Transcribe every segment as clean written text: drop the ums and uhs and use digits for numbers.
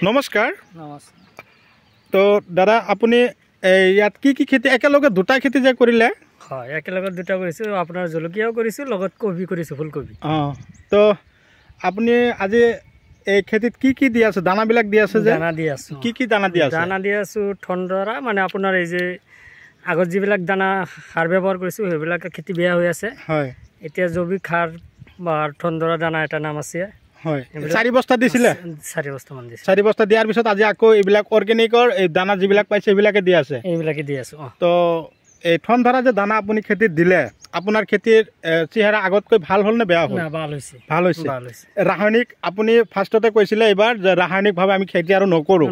নমস্কাৰ। নমস্কাৰ। তো দাদা আপুনি ইয়াত কি কি খেতি একেলগে দুটা খেতি যে কৰিলে? হয়, একেলগে দুটা কৰিছোঁ। আপোনাৰ জলকীয়াও কৰিছোঁ, লগত কবি কৰিছোঁ, ফুলকবি। তো আপুনি আজি এই খেতিত কি কি দি আছে? দানাবিলাক দি আছে যে? দানা দি আছোঁ। কি কি দানা দি আছে? দানা দি আছোঁ ঠন্দৰা, মানে আপোনাৰ এই যে আগত যিবিলাক দানা সাৰ ব্যৱহাৰ কৰিছোঁ সেইবিলাক খেতি বেয়া হৈ আছে। হয়, এতিয়া জৈৱিক সাৰ বা ঠন্দৰা দানা এটা নাম আছে। হয়, 4 বস্তা দিছিলে? 4 বস্তামান দিছে। 4 বস্তা দিয়াৰ পিছত আজি আকৌ এইবিলাক অৰ্গেনিকৰ এই দানা যিবিলাক পাইছে সেইবিলাকে দি আছে? এইবিলাকে দি আছোঁ। তো এই ঠন্দৰা যে দানা আপুনি খেতিত দিলে, আপোনাৰ খেতিৰ চেহেৰা আগতকৈ ভাল হ'ল নে বেয়া হ'ল? ভাল হৈছে। ভাল হৈছে। ৰাসায়নিক আপুনি ফাৰ্ষ্টতে কৈছিলে এইবাৰ যে ৰাসায়নিকভাৱে আমি খেতি আৰু নকৰোঁ।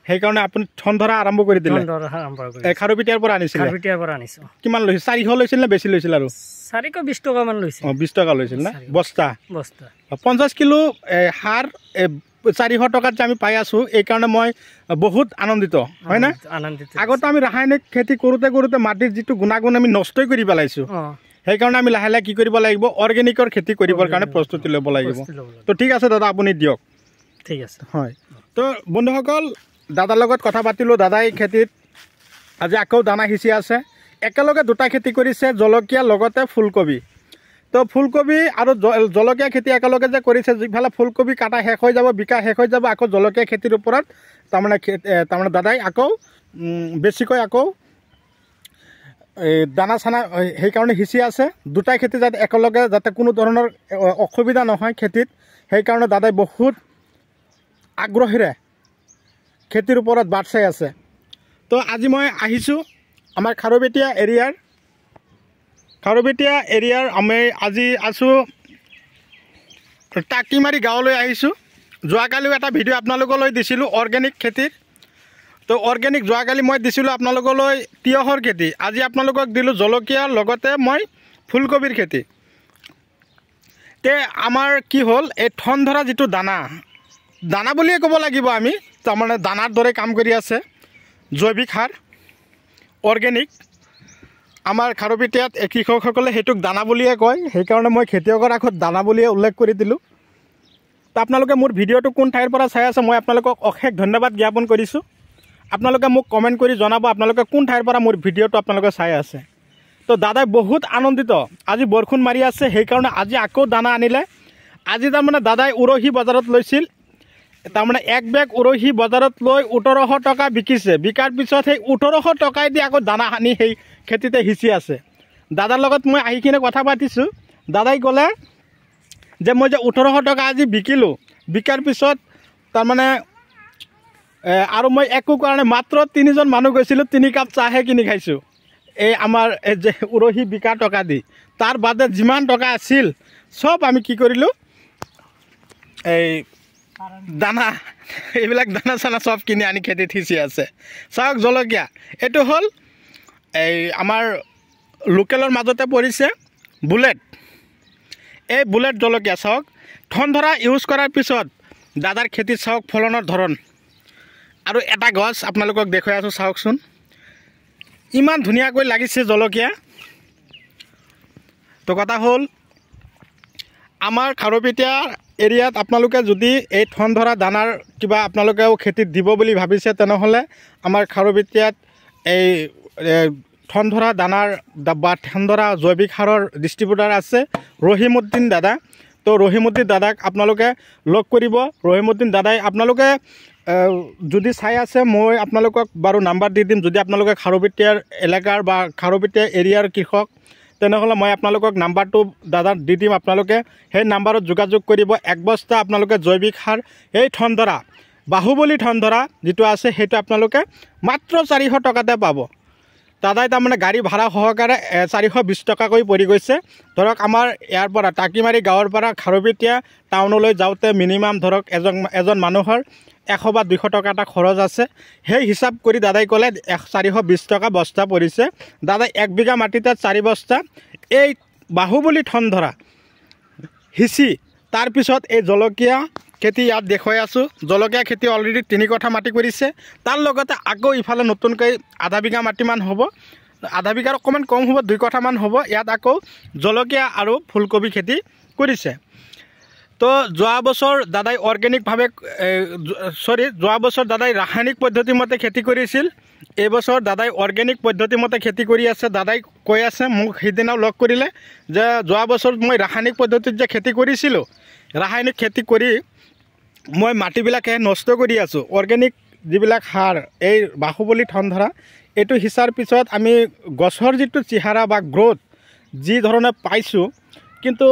সেইকাৰণে আপুনি ঠন্দৰা আৰম্ভ কৰি দিলে? খাৰুপেটীয়াৰ পৰা আনিছিলে? খাৰুপেটীয়াৰ পৰা আনিছোঁ। কিমান লৈছিল? 400 লৈছিল নে বেছি লৈছিল? আৰু 420 টকামান লৈছিল। 20 টকা লৈছিল না বস্তা? 50 কিলো সাৰ 400 টকাত যে আমি পাই আছোঁ, এইকাৰণে মই বহুত আনন্দিত, হয় না? আগতে আমি ৰাসায়নিক খেতি কৰোঁতে কৰোঁতে মাটিৰ যিটো গুণাগুণ আমি নষ্টই কৰি পেলাইছোঁ। সেইকাৰণে আমি লাহে লাহে কি কৰিব লাগিব? অৰ্গেনিকৰ খেতি কৰিবৰ কাৰণে প্ৰস্তুতি ল'ব লাগিব। তো ঠিক আছে দাদা, আপুনি দিয়ক। ঠিক আছে। হয়, তো বন্ধুসকল, দাদাৰ লগত কথা পাতিলোঁ। দাদাই খেতিত আজি আকৌ দানা সিঁচি আছে। একেলগে দুটা খেতি কৰিছে, জলকীয়া লগতে ফুলকবি। তো ফুলকবি আৰু জলকীয়া খেতি একেলগে যে কৰিছে, যিফালে ফুলকবি কাটা শেষ হৈ যাব, বিকা শেষ হৈ যাব, আকৌ জলকীয়া খেতিৰ ওপৰত তাৰমানে দাদাই আকৌ বেছিকৈ আকৌ এই দানা চানা সেইকাৰণে সিঁচি আছে। দুটা খেতি যাতে একেলগে যাতে কোনো ধৰণৰ অসুবিধা নহয় খেতিত, সেইকাৰণে দাদাই বহুত আগ্ৰহেৰে খেতিৰ ওপৰত বাট চাই আছে। তো আজি মই আহিছোঁ আমাৰ খাৰুপেটীয়া এৰিয়াৰ আমি আজি আছোঁ টাকিমাৰী গাঁৱলৈ আহিছোঁ। যোৱাকালিও এটা ভিডিঅ' আপোনালোকলৈ দিছিলোঁ অৰ্গেনিক খেতিৰ। তো অৰ্গেনিক যোৱাকালি মই দিছিলোঁ আপোনালোকলৈ তিয়হৰ খেতি, আজি আপোনালোকক দিলোঁ জলকীয়াৰ লগতে মই ফুলকবিৰ খেতি। তে আমাৰ কি হ'ল, এই ঠন্দৰা যিটো দানা বুলিয়ে ক'ব লাগিব আমি, তাৰমানে দানাৰ দৰে কাম কৰি আছে, জৈৱিক সাৰ অৰ্গেনিক। আমাৰ খাৰুপেটীয়াত কৃষকসকলে সেইটোক দানা বুলিয়ে কয়, সেইকাৰণে মই খেতিয়কৰ আগত দানা বুলিয়ে উল্লেখ কৰি দিলোঁ। তো আপোনালোকে মোৰ ভিডিঅ'টো কোন ঠাইৰ পৰা চাই আছে মই আপোনালোকক অশেষ ধন্যবাদ জ্ঞাপন কৰিছোঁ। আপোনালোকে মোক কমেণ্ট কৰি জনাব আপোনালোকে কোন ঠাইৰ পৰা মোৰ ভিডিঅ'টো আপোনালোকে চাই আছে। তো দাদাই বহুত আনন্দিত, আজি বৰষুণ মাৰি আছে সেইকাৰণে আজি আকৌ দানা আনিলে। আজি তাৰমানে দাদাই উৰহী বজাৰত লৈছিল, তাৰমানে এক বেগ উৰহী বজাৰত লৈ 1800 টকা বিকিছে। বিকাৰ পিছত সেই 1800 টকাই দি আকৌ দানা আনি সেই খেতিতে সিঁচি আছে। দাদাৰ লগত মই আহি কিনে কথা পাতিছোঁ। দাদাই ক'লে যে মই যে 1800 টকা আজি বিকিলোঁ, বিকাৰ পিছত তাৰমানে আৰু মই একো কাৰণে মাত্ৰ 3জন মানুহ গৈছিলোঁ, 3 কাপ চাহে কিনি খাইছোঁ এই আমাৰ যে উৰহী বিকা টকা দি। তাৰ বাদে যিমান টকা আছিল চব আমি কি কৰিলোঁ, এই দানা এইবিলাক দানা চানা চব কিনি আনি খেতিত সিঁচি আছে। চাওক জলকীয়া, এইটো হ'ল এই আমাৰ লোকেলৰ মাজতে পৰিছে বুলেট। এই বুলেট জলকীয়া চাওক, ঠন্দৰা ইউজ কৰাৰ পিছত দাদাৰ খেতিত চাওক ফলনৰ ধৰণ। আৰু এটা গছ আপোনালোকক দেখুৱাই আছোঁ, চাওকচোন ইমান ধুনীয়াকৈ লাগিছে জলকীয়া। তো কথা হ'ল আমাৰ খাৰুপেটীয়া এৰিয়াত আপোনালোকে যদি এই ঠন্দৰা দানাৰ কিবা আপোনালোকেও খেতিত দিব বুলি ভাবিছে, তেনেহ'লে আমাৰ খাৰুপেটীয়াত এই ঠন্দৰা দানাৰ বা ঠন্দৰা জৈৱিক সাৰৰ ডিষ্ট্ৰিবিউটাৰ আছে ৰহিমউদ্দিন দাদা। তো ৰহিমউদ্দিন দাদাক আপোনালোকে লগ কৰিব। ৰহিমউদ্দিন দাদাই আপোনালোকে যদি চাই আছে মই আপোনালোকক বাৰু নাম্বাৰ দি দিম। যদি আপোনালোকে খাৰুপেটীয়াৰ এলেকাৰ বা খাৰুপেটীয়া এৰিয়াৰ কৃষক, তেনেহ'লে মই আপোনালোকক নাম্বাৰটো দাদাক দি দিম। আপোনালোকে সেই নাম্বাৰত যোগাযোগ কৰিব। 1 বস্তা আপোনালোকে জৈৱিক সাৰ এই ঠন্দৰা বাহুবলী ঠন্দৰা যিটো আছে সেইটো আপোনালোকে মাত্ৰ 400 টকাতে পাব। দাদাই তাৰমানে গাড়ী ভাড়া সহকাৰে 420 টকাকৈ পৰি গৈছে। ধৰক আমাৰ ইয়াৰ পৰা টাকিমাৰী গাঁৱৰ পৰা খাৰুপেটীয়া টাউনলৈ যাওঁতে মিনিমাম ধৰক এজন মানুহৰ 100 বা 200 টকা এটা খৰচ আছে। সেই হিচাপ কৰি দাদাই ক'লে 420 টকা বস্তা পৰিছে। দাদাই 1 বিঘা মাটিতে 4 বস্তা এই বাহুবলী ঠন্দৰা সিঁচি তাৰপিছত এই জলকীয়া খেতি ইয়াত দেখুৱাই আছোঁ। জলকীয়া খেতি অলৰেডি 3 কঠা মাটি কৰিছে। তাৰ লগতে আকৌ ইফালে নতুনকৈ আধা বিঘা মাটিমান হ'ব, আধা বিঘাৰ অকণমান কম হ'ব, 2 কঠামান হ'ব। ইয়াত আকৌ জলকীয়া আৰু ফুলকবি খেতি কৰিছে। তো যোৱা বছৰ দাদাই অৰ্গেনিকভাৱে যোৱা বছৰ দাদাই ৰাসায়নিক পদ্ধতিমতে খেতি কৰিছিল। এইবছৰ দাদাই অৰ্গেনিক পদ্ধতিমতে খেতি কৰি আছে। দাদাই কৈ আছে মোক সেইদিনাও লগ কৰিলে যে যোৱা বছৰ মই ৰাসায়নিক পদ্ধতিত যে খেতি কৰিছিলোঁ, ৰাসায়নিক খেতি কৰি মই মাটিবিলাকে নষ্ট কৰি আছোঁ। অৰ্গেনিক যিবিলাক সাৰ এই বাহুবলী ঠনধৰা এইটো সিঁচাৰ পিছত আমি গছৰ যিটো চেহেৰা বা গ্ৰ'থ যি ধৰণে পাইছোঁ, কিন্তু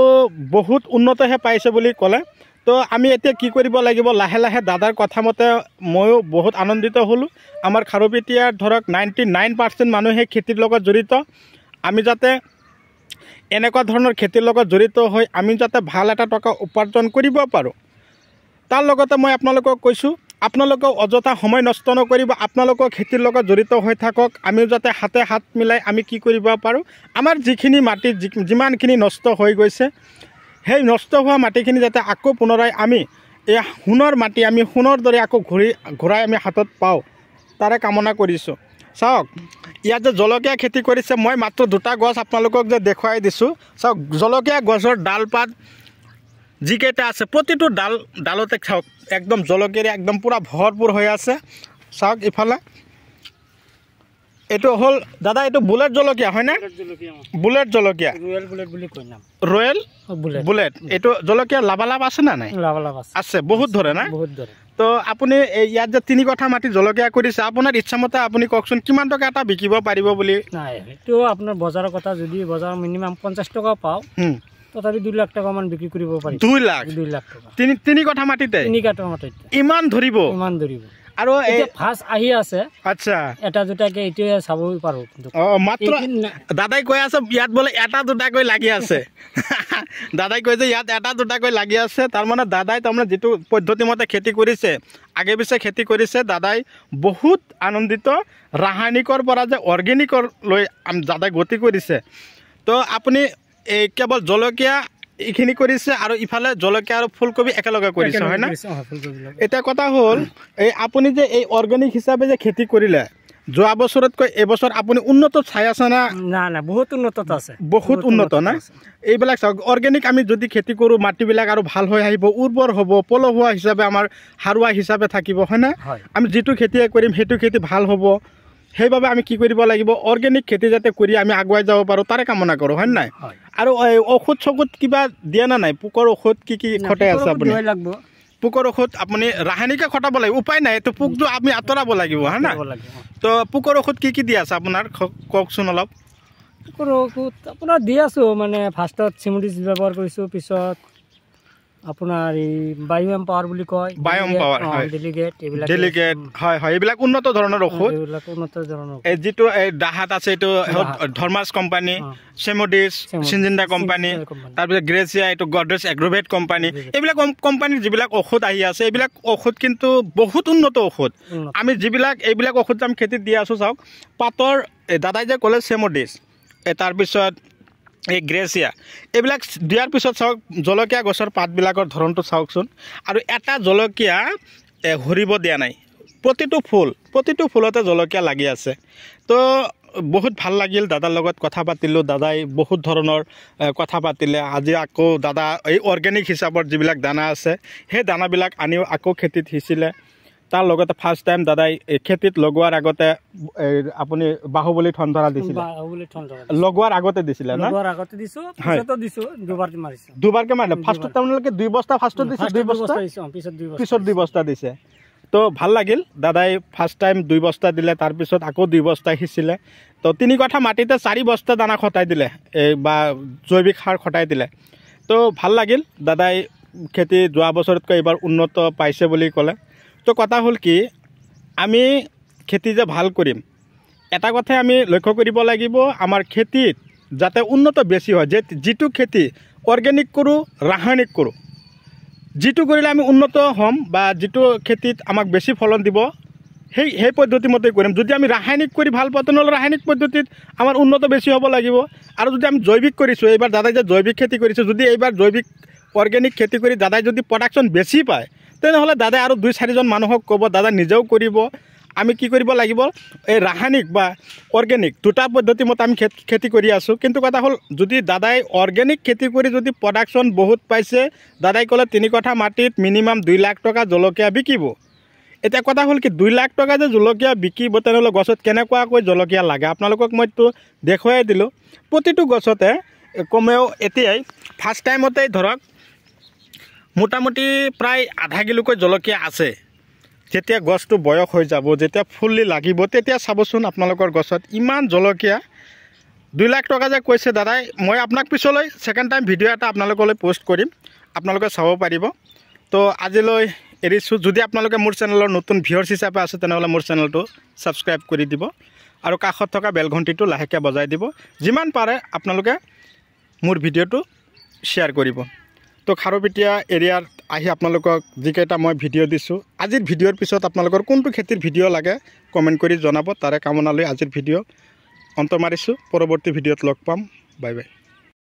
বহুত উন্নতহে পাইছে বুলি ক'লে। তো আমি এতিয়া কি কৰিব লাগিব, লাহে লাহে দাদাৰ কথা মতে ময়ো বহুত আনন্দিত হ'লোঁ। আমাৰ খাৰুপেটীয়াৰ ধৰক 99% মানুহে খেতিৰ লগত জড়িত। আমি যাতে এনেকুৱা ধৰণৰ খেতিৰ লগত জড়িত হৈ আমি যাতে ভাল এটা টকা উপাৰ্জন কৰিব পাৰোঁ, তাৰ লগতে মই আপোনালোকক কৈছোঁ, আপোনালোকেও অযথা সময় নষ্ট নকৰিব, আপোনালোকেও খেতিৰ লগত জড়িত হৈ থাকক। আমিও যাতে হাতে হাত মিলাই আমি কি কৰিব পাৰোঁ, আমাৰ যিখিনি মাটি যিমানখিনি নষ্ট হৈ গৈছে, সেই নষ্ট হোৱা মাটিখিনি যাতে আকৌ পুনৰাই আমি এই সোণৰ মাটি আমি সোণৰ দৰে আকৌ ঘূৰাই আমি হাতত পাওঁ, তাৰে কামনা কৰিছোঁ। চাওক ইয়াত যে জলকীয়া খেতি কৰিছে, মই মাত্ৰ 2টা গছ আপোনালোকক যে দেখুৱাই দিছোঁ। চাওক জলকীয়া গছৰ ডালপাত যিকেইটা আছে প্ৰতিটো ডালতে চাওক একদম জলকীয়াৰে একদম পূৰা ভৰপূৰ হৈ আছে। চাওক ইফালে এইটো হ'ল দাদা, এইটো বুলেট জলকীয়া হয়নে? বুলেট জলকীয়া, ৰয়েল বুলেট। এইটো জলকীয়া লাভালাভ আছে না নাই? আছে, বহুত ধৰে না? তো আপুনি ইয়াত যে 3 কঠা মাটি জলকীয়া কৰিছে, আপোনাৰ ইচ্ছামতে আপুনি কওকচোন কিমান টকা এটা বিকিব পাৰিব বুলি? নাই, সেইটো আপোনাৰ বজাৰৰ কথা, যদি বজাৰ মিনিমাম 50 টকা পাওঁ তথাপি 2 লাখ টকা মান বিক্ৰী কৰিব পাৰি। 2 লাখ টকা 3 কঠা মাটিতে? 3 কঠা মাটিতে ইমান ধৰিব? আৰু এই ফাৰ্ষ্ট আহি আছে। আচ্ছা, এটা দুটাকে এইটোৱে চাব পাৰোঁ। মাত্ৰ দাদাই কৈ আছে ইয়াত বোলে এটা দুটাকৈ লাগি আছে। দাদাই কৈ যে ইয়াত এটা দুটাকৈ লাগি আছে, তাৰমানে দাদাই তাৰমানে যিটো পদ্ধতিমতে খেতি কৰিছে, আগে পিছে খেতি কৰিছে, দাদাই বহুত আনন্দিত। ৰাসায়নিকৰ পৰা যে অৰ্গেনিকৰ লৈ দাদাই গতি কৰিছে। তো আপুনি এই কেৱল জলকীয়া এইখিনি কৰিছে আৰু ইফালে জলকীয়া আৰু ফুলকবি একেলগে কৰিছে হয় না? এতিয়া কথা হ'ল এই আপুনি যে এই অৰ্গেনিক হিচাপে যে খেতি কৰিলে, যোৱা বছৰতকৈ এইবছৰ আপুনি উন্নত চাই আছে না? না, বহুত উন্নত আছে, বহুত উন্নত না? এইবিলাক চাওক, অৰ্গেনিক আমি যদি খেতি কৰোঁ মাটিবিলাক আৰু ভাল হৈ আহিব, উৰ্বৰ হ'ব, পলসুৱা হিচাপে আমাৰ সাৰুৱা হিচাপে থাকিব হয় না? আমি যিটো খেতিয়ে কৰিম সেইটো খেতি ভাল হ'ব। সেইবাবে আমি কি কৰিব লাগিব, অৰ্গেনিক খেতি যাতে কৰি আমি আগুৱাই যাব পাৰোঁ তাৰে কামনা কৰোঁ হয় নাই? আৰু ঔষধ চৌষধ কিবা দিয়ে না নাই? পোকৰ ঔষধ কি খটাই আছে আপুনি? পোকৰ ঔষধ আপুনি ৰাসায়নিকে খটাব লাগিব, উপায় নাই, এইটো পোকটো আমি আঁতৰাব লাগিব হয় না? তো পোকৰ ঔষধ কি দি আছে আপোনাৰ কওকচোন অলপ। পোকৰ ঔষধ আপোনাৰ দি আছোঁ, মানে ফাৰ্ষ্টত চিমুডিছ ব্যৱহাৰ কৰিছোঁ, পিছত আপোনাৰ এই বায়'এম পাৱাৰ বুলি কয়, বায়'এম পাৱাৰ ডেলিগেট হয় হয়, এইবিলাক উন্নত ধৰণৰ ঔষধ। এই যিটো এই ডাহাত আছে এইটো ধৰ্মাছ কোম্পানী, চেমোডিছ চিনজিণ্ডা কোম্পানী, তাৰপিছত গ্ৰেচিয়া এইটো গডৰেজ এগ্ৰ'ভেট কোম্পানী, এইবিলাক কোম্পানীৰ যিবিলাক ঔষধ আহি আছে এইবিলাক ঔষধ কিন্তু বহুত উন্নত ঔষধ। আমি যিবিলাক এইবিলাক ঔষধ আমি খেতিত দি আছোঁ, চাওক পাতৰ দাদাই যে ক'লে চেমোডিছ, তাৰপিছত এই গ্ৰেচিয়া, এইবিলাক দিয়াৰ পিছত চাওক জলকীয়া গছৰ পাতবিলাকৰ ধৰণটো চাওকচোন। আৰু এটা জলকীয়া সৰিব দিয়া নাই, প্ৰতিটো ফুলতে জলকীয়া লাগি আছে। তো বহুত ভাল লাগিল, দাদাৰ লগত কথা পাতিলোঁ, দাদাই বহুত ধৰণৰ কথা পাতিলে। আজি আকৌ দাদা এই অৰ্গেনিক হিচাপত যিবিলাক দানা আছে সেই দানাবিলাক আনিও আকৌ খেতিত সিঁচিলে। তাৰ লগতে ফাৰ্ষ্ট টাইম দাদাই খেতিত লগোৱাৰ আগতে আপুনি বাহুবলী ঠনধৰা দিছিলে, লগোৱাৰ আগতে দিছিলে না? দুবাৰকে মাৰিলে, ফাৰ্ষ্টত আপোনালোকে 2 বস্তা ফাৰ্ষ্টত দিছে, 2 বস্তা পিছত 2 বস্তা দিছে। তো ভাল লাগিল, দাদাই ফাৰ্ষ্ট টাইম 2 বস্তা দিলে, তাৰপিছত আকৌ 2 বস্তা সিঁচিলে। তো 3 কঠা মাটিতে 4 বস্তা দানা খটাই দিলে, বা জৈৱিক সাৰ খটাই দিলে। তো ভাল লাগিল, দাদাই খেতি যোৱা বছৰতকৈ এইবাৰ উন্নত পাইছে বুলি ক'লে। তো কথা হ'ল কি, আমি খেতি যে ভাল কৰিম, এটা কথাই আমি লক্ষ্য কৰিব লাগিব, আমাৰ খেতিত যাতে উন্নত বেছি হয়। যিটো খেতি অৰ্গেনিক কৰোঁ, ৰাসায়নিক কৰোঁ, যিটো কৰিলে আমি উন্নত হ'ম বা যিটো খেতিত আমাক বেছি ফলন দিব সেই পদ্ধতিমতে কৰিম। যদি আমি ৰাসায়নিক কৰি ভাল পাওঁ তেনেহ'লে ৰাসায়নিক পদ্ধতিত আমাৰ উন্নত বেছি হ'ব লাগিব। আৰু যদি আমি জৈৱিক কৰিছোঁ, এইবাৰ দাদাই যে জৈৱিক খেতি কৰিছে, যদি এইবাৰ জৈৱিক অৰ্গেনিক খেতি কৰি দাদাই যদি প্ৰডাকশ্যন বেছি পায় তেনেহ'লে দাদাই আৰু 2-4জন মানুহক ক'ব, দাদা নিজেও কৰিব আমি কি কৰিব লাগিব এই ৰাসায়নিক বা অৰ্গেনিক দুটা পদ্ধতি মতে আমি খেতি কৰি আছোঁ কিন্তু কথা হ'ল যদি দাদাই অৰ্গেনিক খেতি কৰি যদি প্ৰডাকশ্যন বহুত পাইছে দাদাই ক'লে 3 কঠা মাটিত মিনিমাম 2 লাখ টকা জলকীয়া বিকিব এতিয়া কথা হ'ল কি 2 লাখ টকা যে জলকীয়া বিকিব তেনেহ'লে গছত কেনেকুৱাকৈ জলকীয়া লাগে আপোনালোকক মইতো দেখুৱাই দিলোঁ প্ৰতিটো গছতে কমেও এতিয়াই ফাৰ্ষ্ট টাইমতেই ধৰক মোটামুটি প্ৰায় আধা কিলোকৈ জলকীয়া আছে যেতিয়া গছটো বয়স হৈ যাব যেতিয়া ফুলি লাগিব তেতিয়া চাবচোন আপোনালোকৰ গছত ইমান জলকীয়া 2 লাখ টকা যে কৈছে দাদাই মই আপোনাক পিছলৈ ছেকেণ্ড টাইম ভিডিঅ' এটা আপোনালোকলৈ পোষ্ট কৰিম আপোনালোকে চাব পাৰিব তো আজিলৈ এৰিছোঁ যদি আপোনালোকে মোৰ চেনেলৰ নতুন ভিউৱাৰ্ছ হিচাপে আছে তেনেহ'লে মোৰ চেনেলটো ছাবস্ক্ৰাইব কৰি দিব আৰু কাষত থকা বেল ঘণ্টিটো লাহেকৈ বজাই দিব যিমান পাৰে আপোনালোকে মোৰ ভিডিঅ'টো শ্বেয়াৰ কৰিব তো খাৰুপেটীয়া এৰিয়াত আহি আপোনালোকক যিকেইটা মই ভিডিঅ' দিছোঁ আজিৰ ভিডিঅ'ৰ পিছত আপোনালোকৰ কোনটো খেতিৰ ভিডিঅ' লাগে কমেণ্ট কৰি জনাব তাৰে কামনা লৈ আজিৰ ভিডিঅ' অন্ত মাৰিছোঁ পৰৱৰ্তী ভিডিঅ'ত লগ পাম বাই বাই